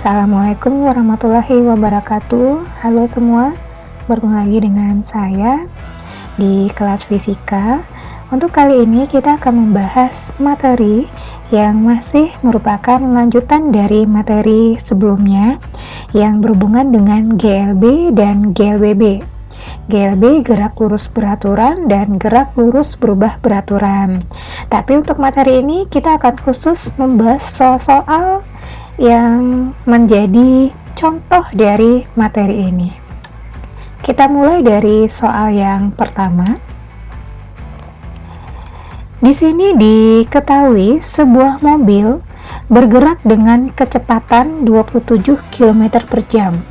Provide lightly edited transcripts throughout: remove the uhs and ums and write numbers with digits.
Assalamualaikum warahmatullahi wabarakatuh. Halo semua, bertemu lagi dengan saya di kelas fisika. Untuk kali ini kita akan membahas materi yang masih merupakan lanjutan dari materi sebelumnya yang berhubungan dengan GLB dan GLBB. GLB gerak lurus beraturan dan gerak lurus berubah beraturan. Tapi untuk materi ini kita akan khusus membahas soal-soal yang menjadi contoh dari materi ini. Kita mulai dari soal yang pertama. Di sini diketahui sebuah mobil bergerak dengan kecepatan 27 km per jam.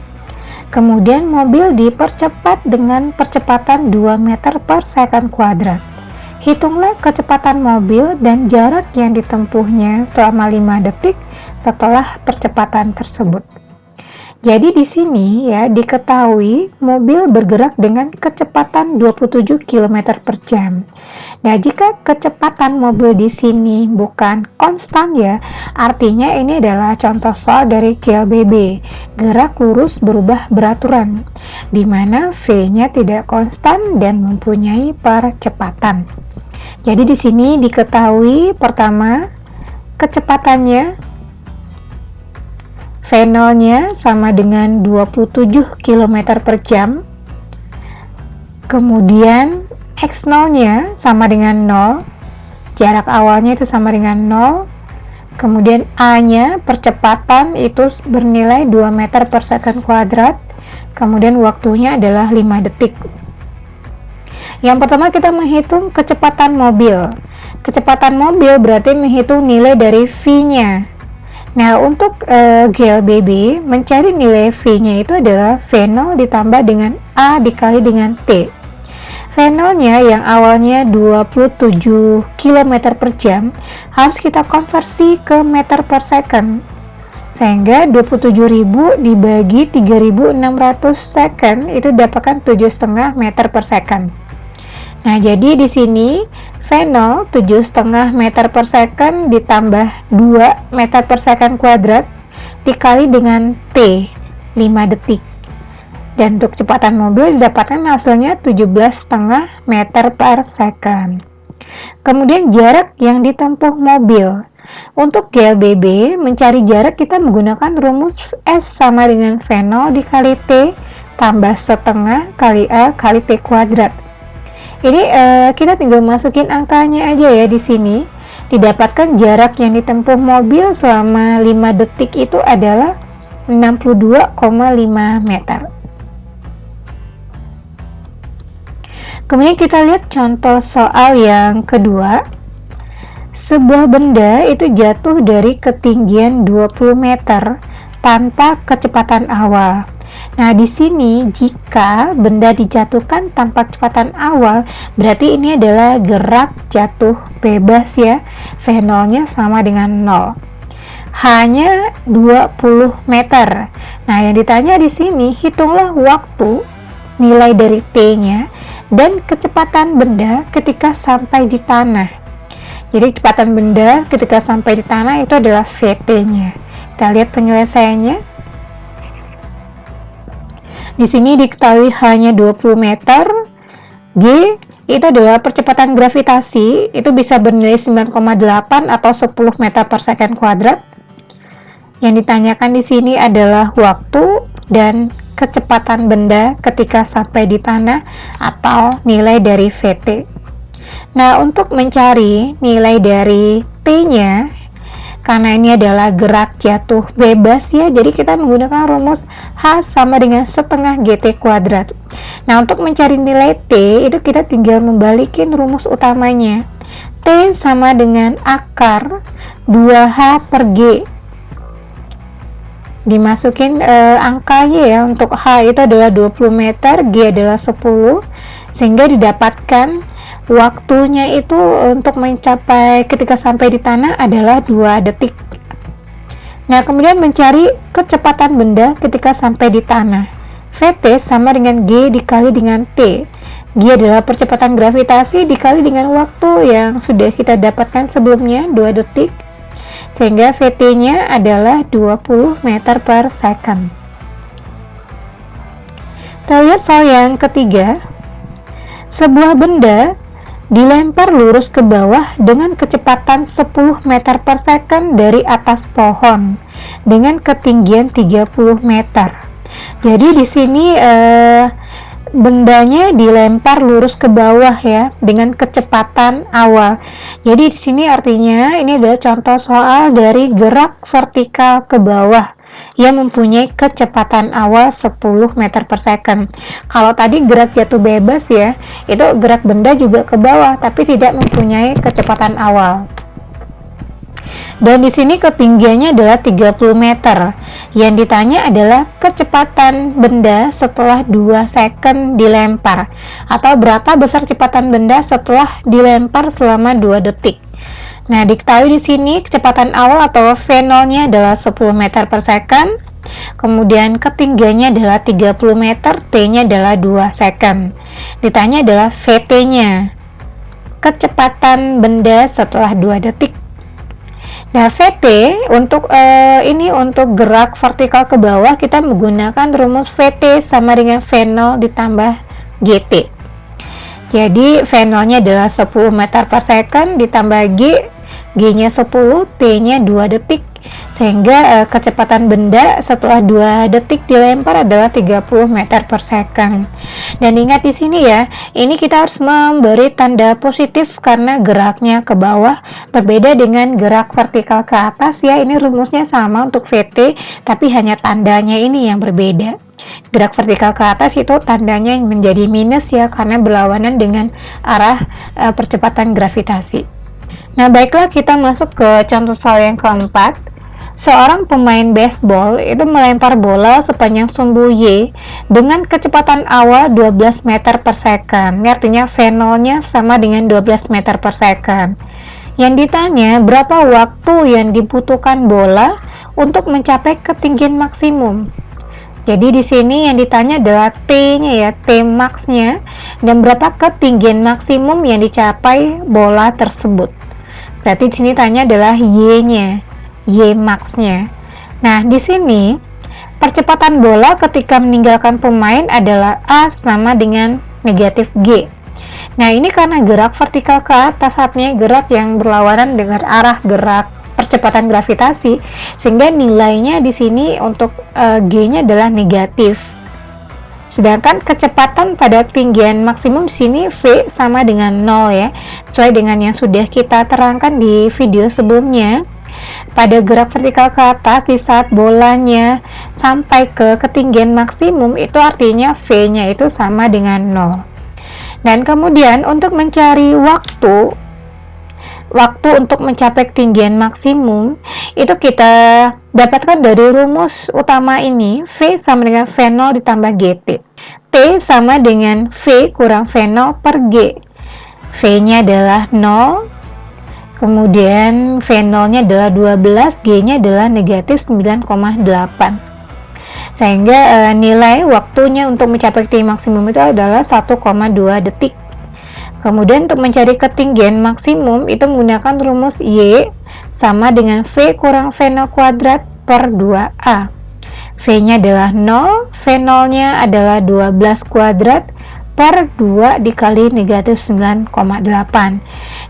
Kemudian mobil dipercepat dengan percepatan 2 meter per second kuadrat. Hitunglah kecepatan mobil dan jarak yang ditempuhnya selama 5 detik setelah percepatan tersebut. Jadi di sini ya diketahui mobil bergerak dengan kecepatan 27 km per jam. Nah, jika kecepatan mobil di sini bukan konstan ya, artinya ini adalah contoh soal dari GLBB, gerak lurus berubah beraturan, di mana V-nya tidak konstan dan mempunyai percepatan. Jadi di sini diketahui pertama kecepatannya V0-nya sama dengan 27 km per jam. Kemudian X0-nya sama dengan 0. Jarak awalnya itu sama dengan 0. Kemudian A-nya percepatan itu bernilai 2 meter per second kuadrat. Kemudian waktunya adalah 5 detik. Yang pertama kita menghitung kecepatan mobil. Kecepatan mobil berarti menghitung nilai dari V-nya. Nah, untuk GLBB mencari nilai V-nya itu adalah V0 ditambah dengan A dikali dengan T. V0-nya yang awalnya 27 km per jam harus kita konversi ke meter per second. Sehingga 27.000 dibagi 3.600 second itu dapatkan 7,5 meter per second. Nah, jadi di sini V0 7,5 meter per second ditambah 2 meter per second kuadrat dikali dengan T 5 detik. Dan untuk kecepatan mobil didapatkan hasilnya 17,5 meter per second. Kemudian jarak yang ditempuh mobil. Untuk GLBB mencari jarak kita menggunakan rumus S sama dengan V0 dikali T tambah setengah kali A kali T kuadrat. Ini kita tinggal masukin angkanya aja ya di sini. Didapatkan jarak yang ditempuh mobil selama 5 detik itu adalah 62,5 meter. Kemudian kita lihat contoh soal yang kedua. Sebuah benda itu jatuh dari ketinggian 20 meter tanpa kecepatan awal. Nah, di sini jika benda dijatuhkan tanpa kecepatan awal, berarti ini adalah gerak jatuh bebas ya. V0-nya sama dengan 0. Hanya 20 meter. Nah, yang ditanya di sini, hitunglah waktu nilai dari T-nya dan kecepatan benda ketika sampai di tanah. Jadi, kecepatan benda ketika sampai di tanah itu adalah VT-nya. Kita lihat penyelesaiannya. Di sini diketahui hanya 20 meter. G itu adalah percepatan gravitasi, itu bisa bernilai 9,8 atau 10 meter per second kuadrat. Yang ditanyakan di sini adalah waktu dan kecepatan benda ketika sampai di tanah atau nilai dari VT. Nah, untuk mencari nilai dari T-nya, karena ini adalah gerak jatuh bebas ya, jadi kita menggunakan rumus H sama dengan setengah GT kuadrat. Nah, untuk mencari nilai T itu kita tinggal membalikin rumus utamanya. T sama dengan akar 2H per G. Dimasukin angkanya ya. Untuk H itu adalah 20 meter, G adalah 10, sehingga didapatkan waktunya itu untuk mencapai ketika sampai di tanah adalah 2 detik. Nah, kemudian mencari kecepatan benda ketika sampai di tanah. VT sama dengan G dikali dengan T. G adalah percepatan gravitasi dikali dengan waktu yang sudah kita dapatkan sebelumnya, 2 detik. sehingga VT-nya adalah 20 meter per second. Kita lihat soal yang ketiga. Sebuah benda dilempar lurus ke bawah dengan kecepatan 10 meter per second dari atas pohon dengan ketinggian 30 meter. Jadi di sini bendanya dilempar lurus ke bawah ya dengan kecepatan awal. Jadi di sini artinya ini adalah contoh soal dari gerak vertikal ke bawah yang mempunyai kecepatan awal 10 meter per second. Kalau tadi gerak jatuh bebas ya, itu gerak benda juga ke bawah tapi tidak mempunyai kecepatan awal. Dan di sini ketinggiannya adalah 30 meter. Yang ditanya adalah kecepatan benda setelah 2 second dilempar, atau berapa besar kecepatan benda setelah dilempar selama 2 detik. Nah, diketahui di sini kecepatan awal atau V0-nya adalah 10 meter per second. Kemudian ketinggiannya adalah 30 meter, T-nya adalah 2 second. Ditanya adalah VT-nya, kecepatan benda setelah 2 detik. Nah, VT untuk untuk gerak vertikal ke bawah kita menggunakan rumus VT sama dengan V0 ditambah GT. Jadi V0-nya adalah 10 meter per second ditambah G-nya 10, T-nya 2 detik. Sehingga kecepatan benda setelah 2 detik dilempar adalah 30 meter per second. Dan ingat di sini ya, ini kita harus memberi tanda positif karena geraknya ke bawah, berbeda dengan gerak vertikal ke atas ya. Ini rumusnya sama untuk VT, tapi hanya tandanya ini yang berbeda. Gerak vertikal ke atas itu tandanya menjadi minus ya, karena berlawanan dengan arah percepatan gravitasi. Nah, baiklah, kita masuk ke contoh soal yang keempat. Seorang pemain baseball itu melempar bola sepanjang sumbu Y dengan kecepatan awal 12 meter per second. Ini artinya V0-nya sama dengan 12 meter per second. Yang ditanya berapa waktu yang dibutuhkan bola untuk mencapai ketinggian maksimum. Jadi di sini yang ditanya adalah T-nya ya, T max-nya, dan berapa ketinggian maksimum yang dicapai bola tersebut. Berarti di sini tanya adalah Y-nya, Y max-nya. Nah, di sini percepatan bola ketika meninggalkan pemain adalah A sama dengan negatif G. Nah, ini karena gerak vertikal ke atas, artinya gerak yang berlawanan dengan arah gerak percepatan gravitasi, sehingga nilainya di sini untuk G-nya adalah negatif. Sedangkan kecepatan pada ketinggian maksimum di sini V sama dengan 0 ya. Sesuai dengan yang sudah kita terangkan di video sebelumnya. Pada gerak vertikal ke atas di saat bolanya sampai ke ketinggian maksimum itu artinya V-nya itu sama dengan 0. Dan kemudian untuk mencari waktu untuk mencapai ketinggian maksimum itu kita dapatkan dari rumus utama ini, V sama dengan V0 ditambah GT. T sama dengan V kurang V0 per G. V-nya adalah 0, kemudian V0-nya adalah 12, G-nya adalah negatif 9,8. Sehingga nilai waktunya untuk mencapai ketinggian maksimum itu adalah 1,2 detik. Kemudian untuk mencari ketinggian maksimum itu menggunakan rumus Y sama dengan V kurang V0 kuadrat per 2A. V-nya adalah 0, V0-nya adalah 12 kuadrat per 2 dikali negatif 9,8.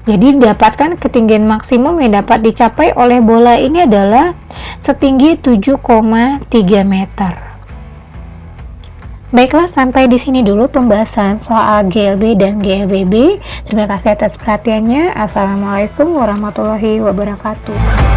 Jadi didapatkan ketinggian maksimum yang dapat dicapai oleh bola ini adalah setinggi 7,3 meter. Baiklah, sampai di sini dulu pembahasan soal GLB dan GLBB. Terima kasih atas perhatiannya. Assalamualaikum warahmatullahi wabarakatuh.